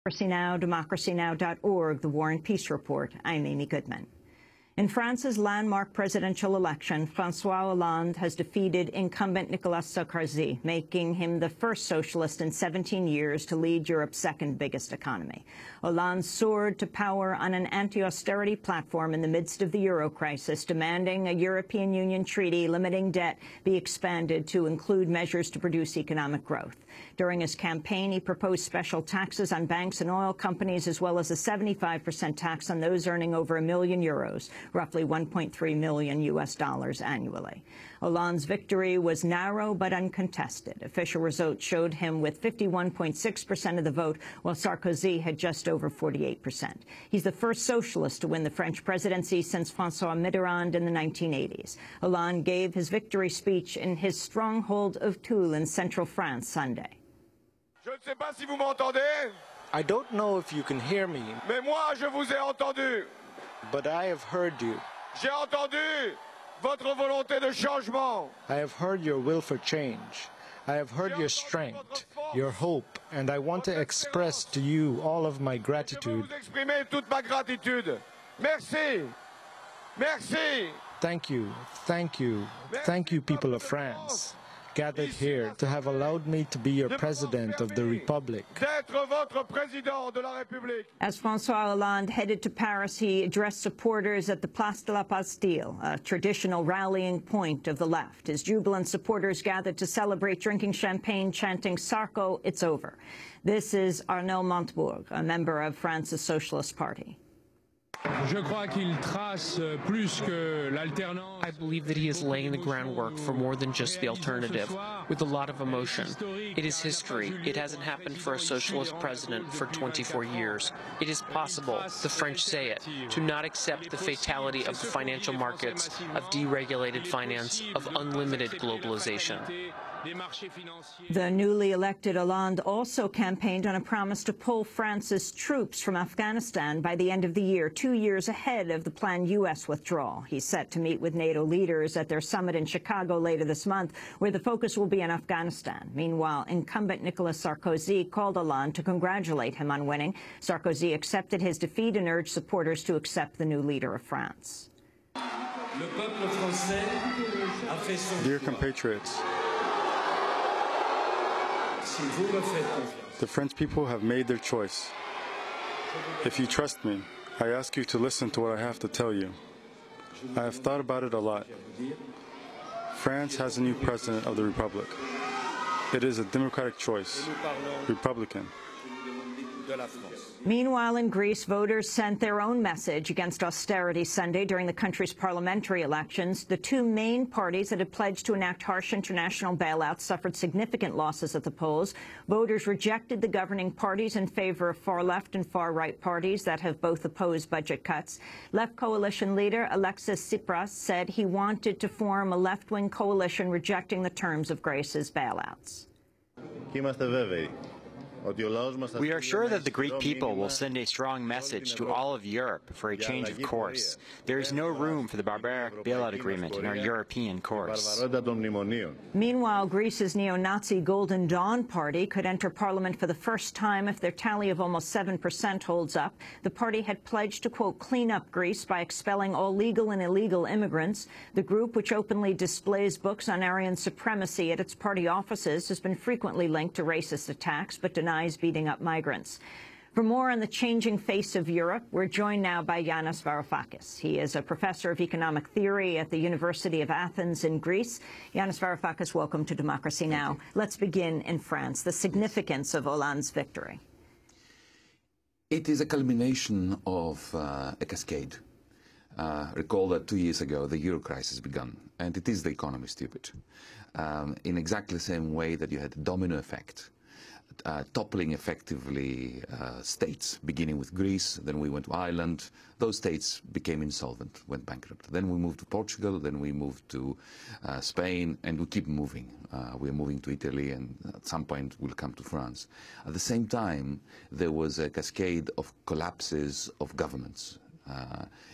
Now, democracynow.org, The War and Peace Report. I'm Amy Goodman. In France's landmark presidential election, Francois Hollande has defeated incumbent Nicolas Sarkozy, making him the first socialist in 17 years to lead Europe's second biggest economy. Hollande soared to power on an anti-austerity platform in the midst of the euro crisis, demanding a European Union treaty limiting debt be expanded to include measures to produce economic growth. During his campaign, he proposed special taxes on banks and oil companies, as well as a 75% tax on those earning over €1 million, roughly $1.3 million annually. Hollande's victory was narrow but uncontested. Official results showed him with 51.6% of the vote, while Sarkozy had just over 48%. He's the first socialist to win the French presidency since François Mitterrand in the 1980s. Hollande gave his victory speech in his stronghold of Toul in central France Sunday. Je ne sais pas si vous m'entendez. I don't know if you can hear me. Mais moi, je vous ai entendu. But I have heard you. J'ai entendu votre volonté de changement. I have heard your will for change. I have heard your strength, your hope, and I want to express to you all of my gratitude. Je veux vous exprimer toute ma gratitude. Merci. Merci. Thank you, thank you, thank you, people of France, gathered here to have allowed me to be your president of the Republic. As Francois Hollande headed to Paris, he addressed supporters at the Place de la Bastille, a traditional rallying point of the left. His jubilant supporters gathered to celebrate, drinking champagne, chanting, "Sarko, it's over." This is Arnaud Montebourg, a member of France's Socialist Party. I believe that he is laying the groundwork for more than just the alternative, with a lot of emotion. It is history. It hasn't happened for a socialist president for 24 years. It is possible, the French say it, to not accept the fatality of the financial markets, of deregulated finance, of unlimited globalization. The newly elected Hollande also campaigned on a promise to pull France's troops from Afghanistan by the end of the year, 2 years ahead of the planned U.S. withdrawal. He's set to meet with NATO leaders at their summit in Chicago later this month, where the focus will be on Afghanistan. Meanwhile, incumbent Nicolas Sarkozy called Hollande to congratulate him on winning. Sarkozy accepted his defeat and urged supporters to accept the new leader of France. Dear compatriots, the French people have made their choice. If you trust me, I ask you to listen to what I have to tell you. I have thought about it a lot. France has a new president of the Republic. It is a democratic choice, Republican. Meanwhile, in Greece, voters sent their own message against austerity Sunday during the country's parliamentary elections. The two main parties that had pledged to enact harsh international bailouts suffered significant losses at the polls. Voters rejected the governing parties in favor of far-left and far-right parties that have both opposed budget cuts. Left coalition leader Alexis Tsipras said he wanted to form a left-wing coalition rejecting the terms of Greece's bailouts. We are sure that the Greek people will send a strong message to all of Europe for a change of course. There is no room for the barbaric bailout agreement in our European course. Meanwhile, Greece's neo-Nazi Golden Dawn party could enter parliament for the first time if their tally of almost 7% holds up. The party had pledged to, quote, clean up Greece by expelling all legal and illegal immigrants. The group, which openly displays books on Aryan supremacy at its party offices, has been frequently linked to racist attacks, but denies beating up migrants. For more on the changing face of Europe, we're joined now by Yanis Varoufakis. He is a professor of economic theory at the University of Athens in Greece. Yanis Varoufakis, welcome to Democracy Now! Let's begin in France. The significance of Hollande's victory. It is a culmination of a cascade. Recall that 2 years ago the euro crisis began, and it is the economy stupid. In exactly the same way that you had a domino effect. Toppling effectively states, beginning with Greece, then we went to Ireland. Those states became insolvent, went bankrupt. Then we moved to Portugal, then we moved to Spain, and we keep moving. We're moving to Italy, and at some point we'll come to France. At the same time, there was a cascade of collapses of governments.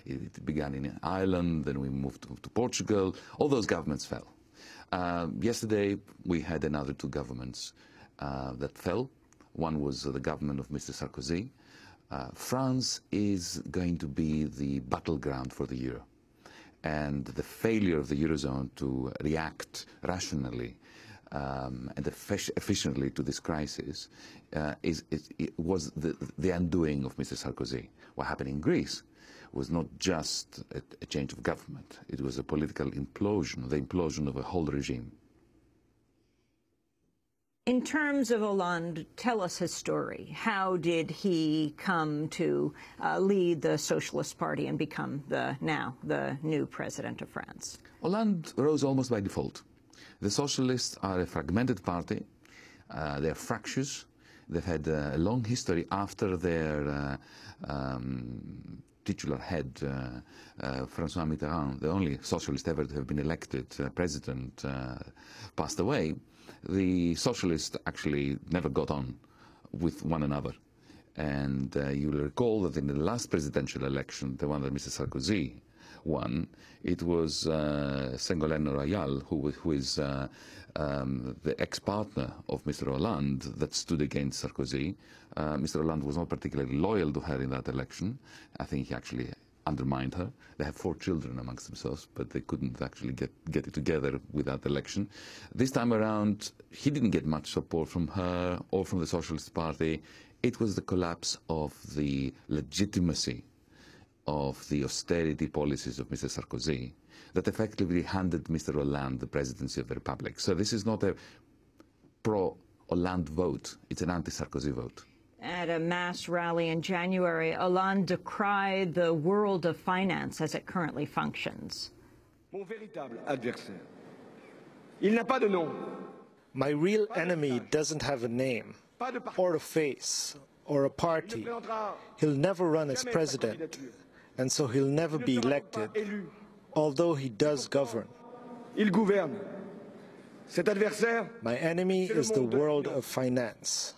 It began in Ireland, then we moved to Portugal. All those governments fell. Yesterday, we had another two governments that fell. One was the government of Mr. Sarkozy. France is going to be the battleground for the euro. And the failure of the Eurozone to react rationally and efficiently to this crisis was the undoing of Mr. Sarkozy. What happened in Greece was not just a change of government. It was a political implosion, the implosion of a whole regime. In terms of Hollande, tell us his story. How did he come to lead the Socialist Party and become now the new president of France? Hollande rose almost by default. The Socialists are a fragmented party. They're fractious. They've had a long history after their titular head, Francois Mitterrand, the only socialist ever to have been elected president, passed away. The Socialists actually never got on with one another. And you will recall that in the last presidential election, the one that Mr. Sarkozy won, it was Ségolène Royal, who is the ex-partner of Mr. Hollande, that stood against Sarkozy. Mr. Hollande was not particularly loyal to her in that election. I think he actually undermined her. They have 4 children amongst themselves, but they couldn't actually get it together with that election. This time around, he didn't get much support from her or from the Socialist Party. It was the collapse of the legitimacy of the austerity policies of Mr. Sarkozy that effectively handed Mr. Hollande the presidency of the Republic. So this is not a pro-Hollande vote, it's an anti-Sarkozy vote. At a mass rally in January, Hollande decried the world of finance as it currently functions. Mon véritable adversaire, il n'a pas de nom. My real enemy doesn't have a name, or a face, or a party. He'll never run as president, and so he'll never be elected, although he does govern. Il gouverne. Cet adversaire, my enemy is the world of finance.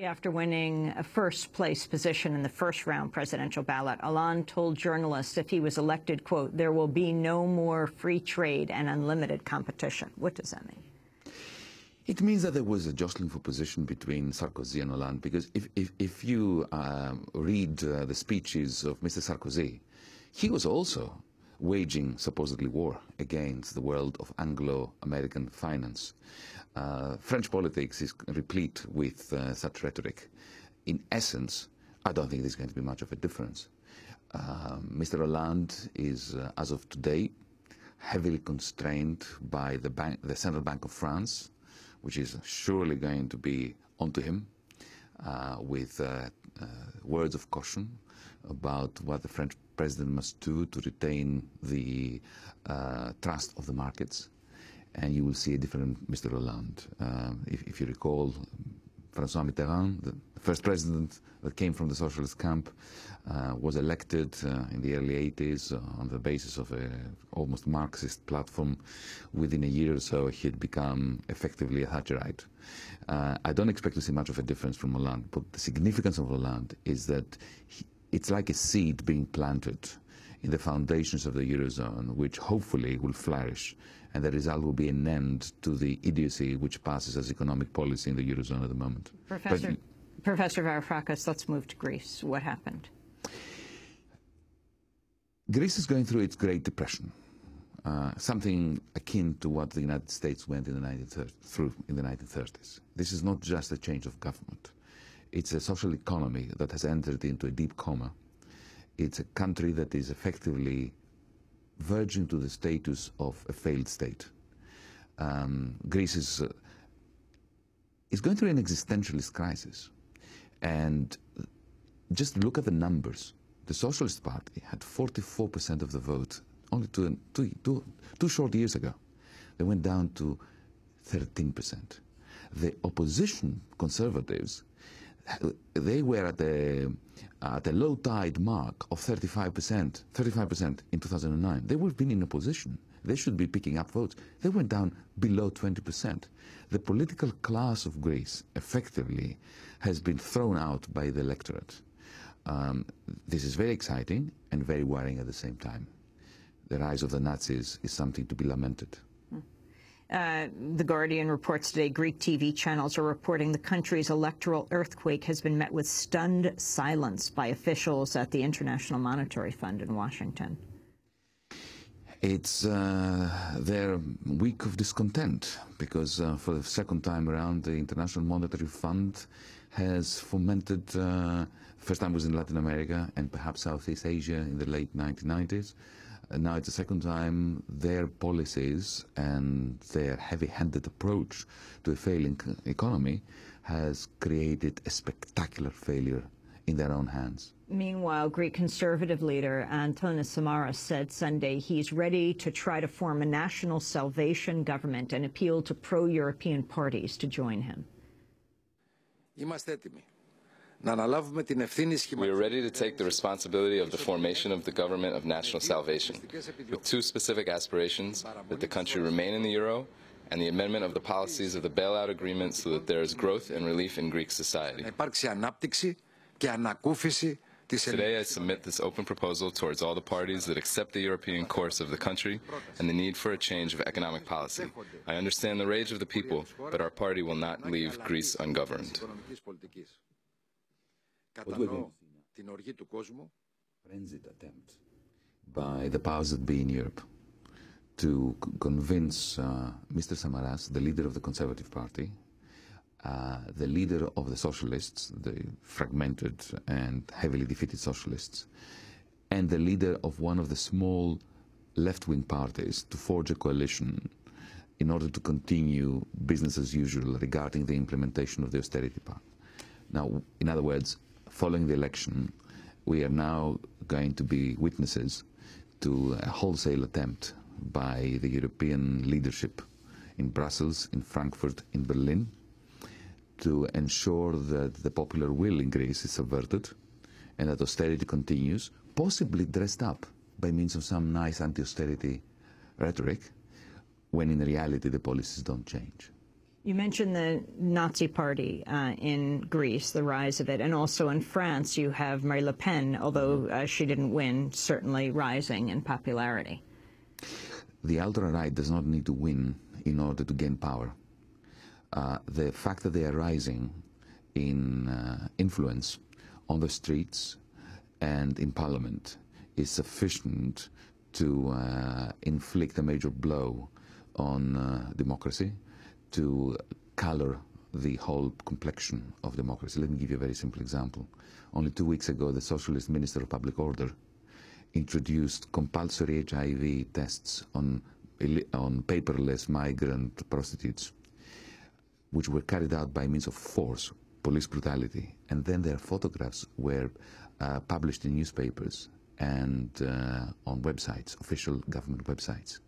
After winning a first-place position in the first-round presidential ballot, Hollande told journalists if he was elected, quote, there will be no more free trade and unlimited competition. What does that mean? It means that there was a jostling for position between Sarkozy and Hollande, because if you read the speeches of Mr. Sarkozy, he was also waging supposedly war against the world of Anglo-American finance. French politics is replete with such rhetoric. In essence, I don't think there's going to be much of a difference. Mr. Hollande is, as of today, heavily constrained by the Central Bank of France, which is surely going to be onto him with words of caution about what the French president must do to retain the trust of the markets. And you will see a different Mr. Hollande. If you recall, Francois Mitterrand, the first president that came from the socialist camp, was elected in the early 80s on the basis of an almost Marxist platform. Within a year or so, he had become effectively a Thatcherite. I don't expect to see much of a difference from Hollande, but the significance of Hollande is that it's like a seed being planted in the foundations of the Eurozone, which hopefully will flourish, and the result will be an end to the idiocy which passes as economic policy in the Eurozone at the moment. Professor Varoufakis, let's move to Greece. What happened? Greece is going through its Great Depression, something akin to what the United States went in through in the 1930s. This is not just a change of government. It's a social economy that has entered into a deep coma. It's a country that is effectively verging to the status of a failed state. Greece is going through an existentialist crisis. And just look at the numbers. The Socialist Party had 44% of the vote only two short years ago. They went down to 13%. The opposition conservatives, they were at a low tide mark of 35% in 2009. They would have been in opposition. They should be picking up votes. They went down below 20%. The political class of Greece effectively has been thrown out by the electorate. This is very exciting and very worrying at the same time. The rise of the Nazis is something to be lamented. The Guardian reports today Greek TV channels are reporting the country's electoral earthquake has been met with stunned silence by officials at the International Monetary Fund in Washington. It's their week of discontent because for the second time around the International Monetary Fund has fomented, first time was in Latin America and perhaps Southeast Asia in the late 1990s. Now it's the second time their policies and their heavy-handed approach to a failing economy has created a spectacular failure in their own hands. Meanwhile, Greek conservative leader Antonis Samaras said Sunday he's ready to try to form a national salvation government and appealed to pro-European parties to join him. We are ready to take the responsibility of the formation of the government of national salvation, with two specific aspirations: that the country remain in the euro, and the amendment of the policies of the bailout agreement so that there is growth and relief in Greek society. Today I submit this open proposal towards all the parties that accept the European course of the country and the need for a change of economic policy. I understand the rage of the people, but our party will not leave Greece ungoverned. Frenzied attempt by the powers that be in Europe to convince Mr. Samaras, the leader of the Conservative Party, the leader of the Socialists, the fragmented and heavily defeated Socialists, and the leader of one of the small left-wing parties to forge a coalition in order to continue business as usual regarding the implementation of the austerity pact. Now, in other words, following the election, we are now going to be witnesses to a wholesale attempt by the European leadership in Brussels, in Frankfurt, in Berlin, to ensure that the popular will in Greece is subverted and that austerity continues, possibly dressed up by means of some nice anti-austerity rhetoric, when in reality the policies don't change. You mentioned the Nazi Party in Greece, the rise of it, and also in France you have Marine Le Pen, although she didn't win, certainly rising in popularity. The ultra-right does not need to win in order to gain power. The fact that they are rising in influence on the streets and in parliament is sufficient to inflict a major blow on democracy, to color the whole complexion of democracy. Let me give you a very simple example. Only 2 weeks ago, the Socialist Minister of Public Order introduced compulsory HIV tests on paperless migrant prostitutes, which were carried out by means of force, police brutality, and then their photographs were published in newspapers and on websites, official government websites.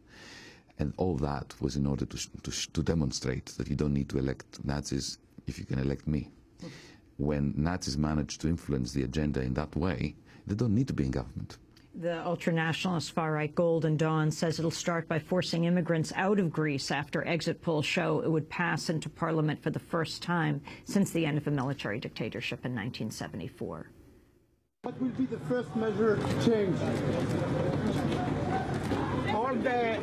And all that was in order to demonstrate that you don't need to elect Nazis if you can elect me. When Nazis manage to influence the agenda in that way, they don't need to be in government. The ultranationalist far-right Golden Dawn says it'll start by forcing immigrants out of Greece after exit polls show it would pass into parliament for the first time since the end of a military dictatorship in 1974. What will be the first measure to change? All the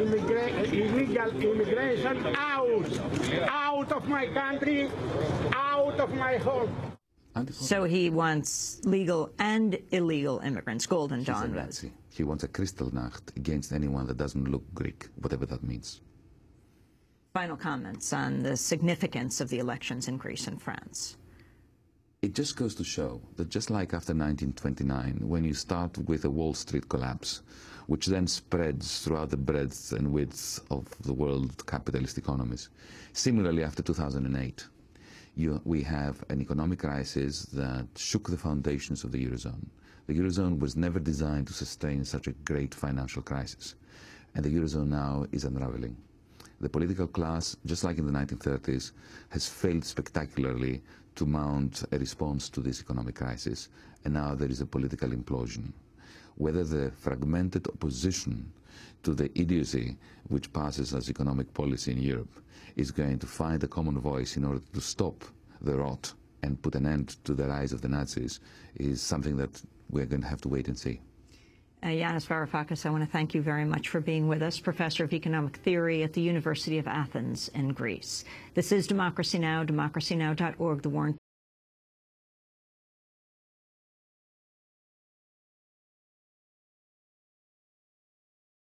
illegal immigration out of my country, out of my home. So he wants legal and illegal immigrants, Golden Dawn He's a Nazi. He wants a Kristallnacht against anyone that doesn't look Greek, whatever that means. Final comments on the significance of the elections in Greece and France. It just goes to show that just like after 1929, when you start with a Wall Street collapse, which then spreads throughout the breadth and width of the world capitalist economies, similarly after 2008, we have an economic crisis that shook the foundations of the Eurozone. The Eurozone was never designed to sustain such a great financial crisis, and the Eurozone now is unraveling. The political class, just like in the 1930s, has failed spectacularly to mount a response to this economic crisis, and now there is a political implosion. Whether the fragmented opposition to the idiocy which passes as economic policy in Europe is going to find a common voice in order to stop the rot and put an end to the rise of the Nazis is something that we're going to have to wait and see. Yanis Varoufakis, I want to thank you very much for being with us, Professor of Economic Theory at the University of Athens in Greece. This is Democracy Now!, democracynow.org, the War and